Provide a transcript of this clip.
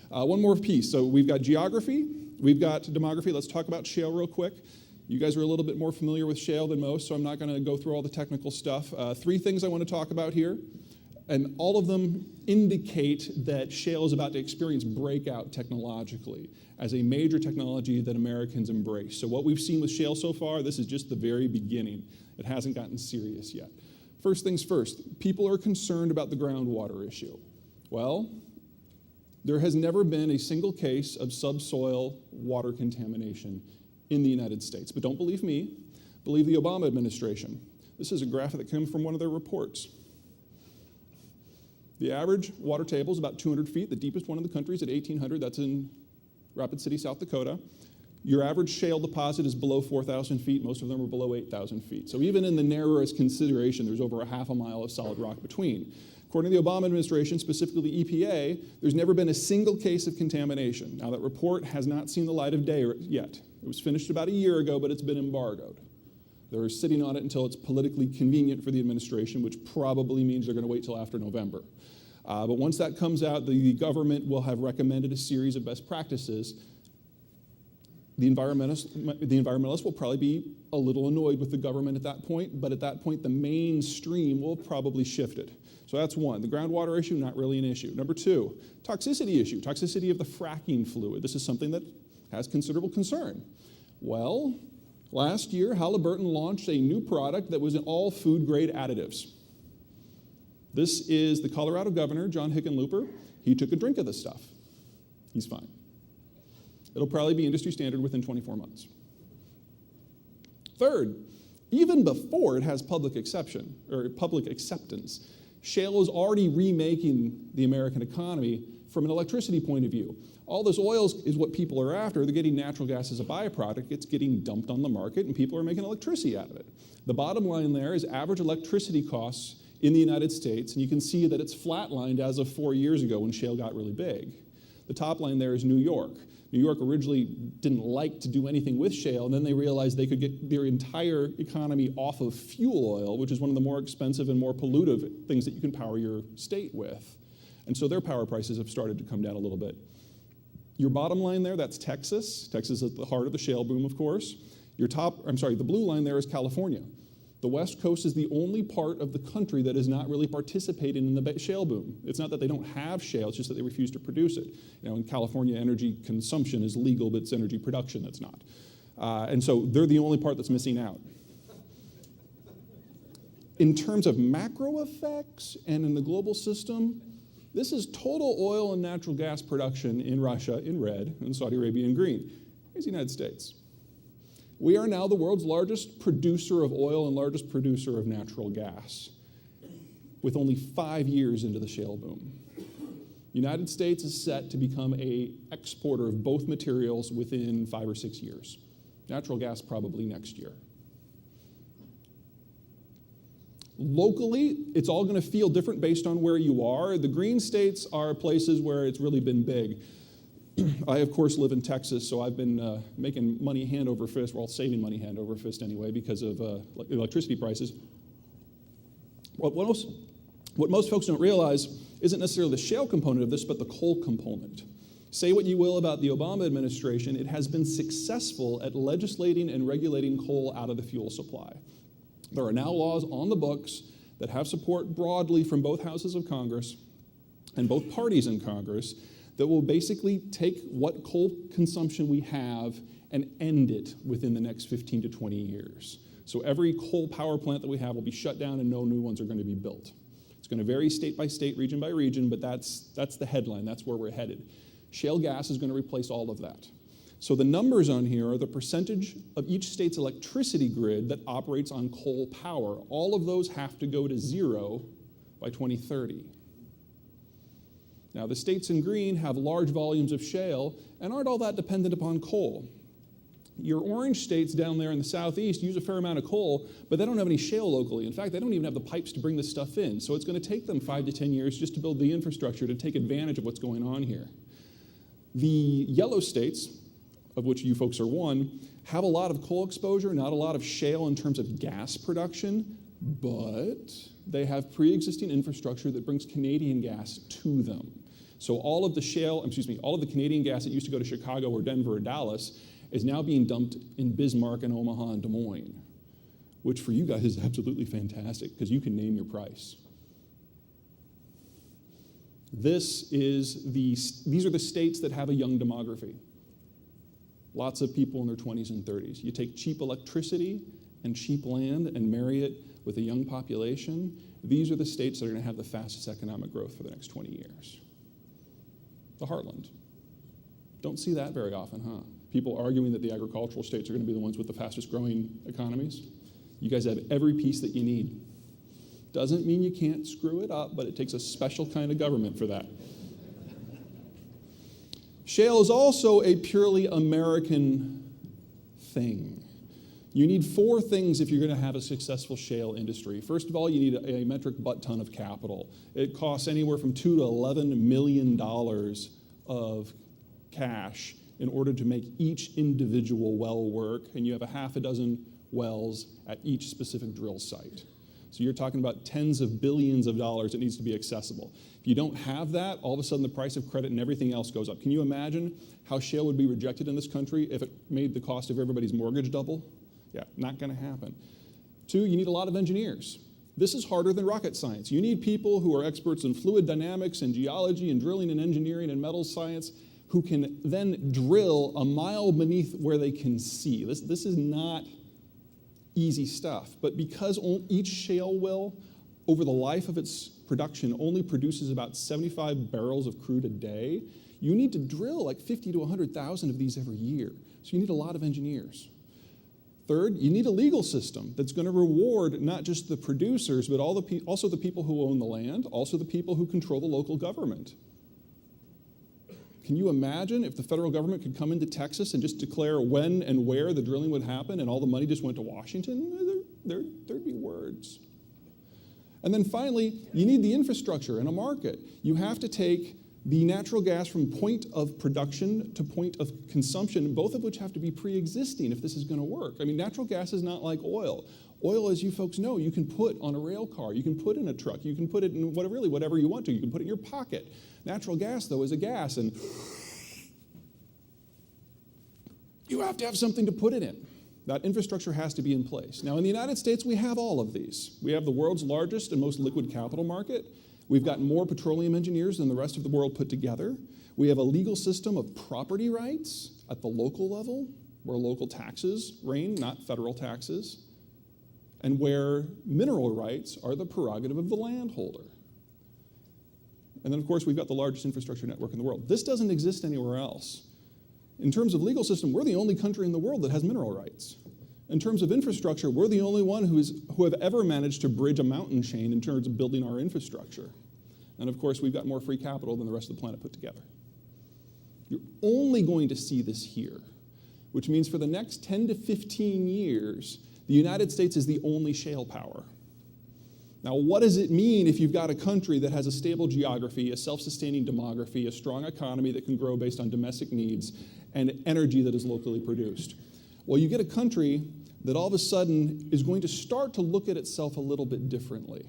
One more piece. So we've got geography, we've got demography. Let's talk about shale real quick. You guys are a little bit more familiar with shale than most, so I'm not going to go through all the technical stuff. Three things I want to talk about here, and all of them indicate that shale is about to experience breakout technologically as a major technology that Americans embrace. So what we've seen with shale so far, this is just the very beginning. It hasn't gotten serious yet. First things first, people are concerned about the groundwater issue. Well, there has never been a single case of subsoil water contamination in the United States. But don't believe me, believe the Obama administration. This is a graph that came from one of their reports. The average water table is about 200 feet. The deepest one in the country is at 1,800. That's in Rapid City, South Dakota. Your average shale deposit is below 4,000 feet. Most of them are below 8,000 feet. So even in the narrowest consideration, there's over a half a mile of solid rock between. According to the Obama administration, specifically the EPA, there's never been a single case of contamination. Now, that report has not seen the light of day yet. It was finished about a year ago, but it's been embargoed. They're sitting on it until it's politically convenient for the administration, which probably means they're going to wait till after November. But once that comes out, the government will have recommended a series of best practices. The environmentalists will probably be a little annoyed with the government at that point, but at that point, the mainstream will probably shift it. So that's one. The groundwater issue, not really an issue. Number two, toxicity issue, toxicity of the fracking fluid. This is something that has considerable concern. Well, last year, Halliburton launched a new product that was in all food-grade additives. This is the Colorado governor, John Hickenlooper. He took a drink of this stuff. He's fine. It'll probably be industry standard within 24 months. Third, even before it has public acceptance, shale is already remaking the American economy from an electricity point of view. All this oil is what people are after. They're getting natural gas as a byproduct. It's getting dumped on the market, and people are making electricity out of it. The bottom line there is average electricity costs in the United States, and you can see that it's flatlined as of 4 years ago when shale got really big. The top line there is New York. New York originally didn't like to do anything with shale, and then they realized they could get their entire economy off of fuel oil, which is one of the more expensive and more pollutive things that you can power your state with. And so their power prices have started to come down a little bit. Your bottom line there, that's Texas. Texas is at the heart of the shale boom, of course. The blue line there is California. The West Coast is the only part of the country that is not really participating in the shale boom. It's not that they don't have shale, it's just that they refuse to produce it. In California, energy consumption is legal, but it's energy production that's not. And so they're the only part that's missing out. In terms of macro effects and in the global system, this is total oil and natural gas production in Russia in red and Saudi Arabia in green. Here's the United States. We are now the world's largest producer of oil and largest producer of natural gas, with only 5 years into the shale boom. The United States is set to become an exporter of both materials within 5 or 6 years. Natural gas probably next year. Locally, it's all going to feel different based on where you are. The green states are places where it's really been big. I, of course, live in Texas, so I've been making money hand over fist, well, saving money hand over fist anyway, because of electricity prices. What most folks don't realize isn't necessarily the shale component of this, but the coal component. Say what you will about the Obama administration, it has been successful at legislating and regulating coal out of the fuel supply. There are now laws on the books that have support broadly from both houses of Congress and both parties in Congress that will basically take what coal consumption we have and end it within the next 15 to 20 years. So every coal power plant that we have will be shut down and no new ones are going to be built. It's going to vary state by state, region by region, but that's the headline. That's where we're headed. Shale gas is going to replace all of that. So the numbers on here are the percentage of each state's electricity grid that operates on coal power. All of those have to go to zero by 2030. Now, the states in green have large volumes of shale and aren't all that dependent upon coal. Your orange states down there in the southeast use a fair amount of coal, but they don't have any shale locally. In fact, they don't even have the pipes to bring this stuff in. So it's going to take them 5 to 10 years just to build the infrastructure to take advantage of what's going on here. The yellow states, of which you folks are one, have a lot of coal exposure, not a lot of shale in terms of gas production, but they have pre-existing infrastructure that brings Canadian gas to them. So all of the Canadian gas that used to go to Chicago or Denver or Dallas is now being dumped in Bismarck and Omaha and Des Moines, which for you guys is absolutely fantastic because you can name your price. These are the states that have a young demography. Lots of people in their 20s and 30s. You take cheap electricity and cheap land and marry it with a young population. These are the states that are going to have the fastest economic growth for the next 20 years. The heartland. Don't see that very often, huh? People arguing that the agricultural states are going to be the ones with the fastest growing economies. You guys have every piece that you need. Doesn't mean you can't screw it up, but it takes a special kind of government for that. Shale is also a purely American thing. You need 4 things if you're going to have a successful shale industry. First of all, you need a metric butt ton of capital. It costs anywhere from $2 to $11 million of cash in order to make each individual well work, and you have a half a dozen wells at each specific drill site. So you're talking about tens of billions of dollars that needs to be accessible. If you don't have that, all of a sudden the price of credit and everything else goes up. Can you imagine how shale would be rejected in this country if it made the cost of everybody's mortgage double? Yeah, not going to happen. 2, you need a lot of engineers. This is harder than rocket science. You need people who are experts in fluid dynamics and geology and drilling and engineering and metals science who can then drill a mile beneath where they can see. This is not easy stuff, but because each shale well over the life of its production only produces about 75 barrels of crude a day, you need to drill like 50 to 100,000 of these every year. So you need a lot of engineers. 3rd, you need a legal system that's going to reward not just the producers, but also the people who own the land, also the people who control the local government. Can you imagine if the federal government could come into Texas and just declare when and where the drilling would happen and all the money just went to Washington? There'd be words. And then finally, you need the infrastructure and a market. You have to take the natural gas from point of production to point of consumption, both of which have to be pre-existing if this is going to work. I mean, natural gas is not like oil. Oil, as you folks know, you can put on a rail car, you can put in a truck, you can put it in whatever you want to. You can put it in your pocket. Natural gas, though, is a gas, and you have to have something to put it in. That infrastructure has to be in place. Now, in the United States, we have all of these. We have the world's largest and most liquid capital market. We've got more petroleum engineers than the rest of the world put together. We have a legal system of property rights at the local level, where local taxes reign, not federal taxes, and where mineral rights are the prerogative of the landholder. And then, of course, we've got the largest infrastructure network in the world. This doesn't exist anywhere else. In terms of legal system, we're the only country in the world that has mineral rights. In terms of infrastructure, we're the only one who have ever managed to bridge a mountain chain in terms of building our infrastructure. And of course, we've got more free capital than the rest of the planet put together. You're only going to see this here, which means for the next 10 to 15 years, the United States is the only shale power. Now, what does it mean if you've got a country that has a stable geography, a self-sustaining demography, a strong economy that can grow based on domestic needs, and energy that is locally produced? Well, you get a country that all of a sudden is going to start to look at itself a little bit differently.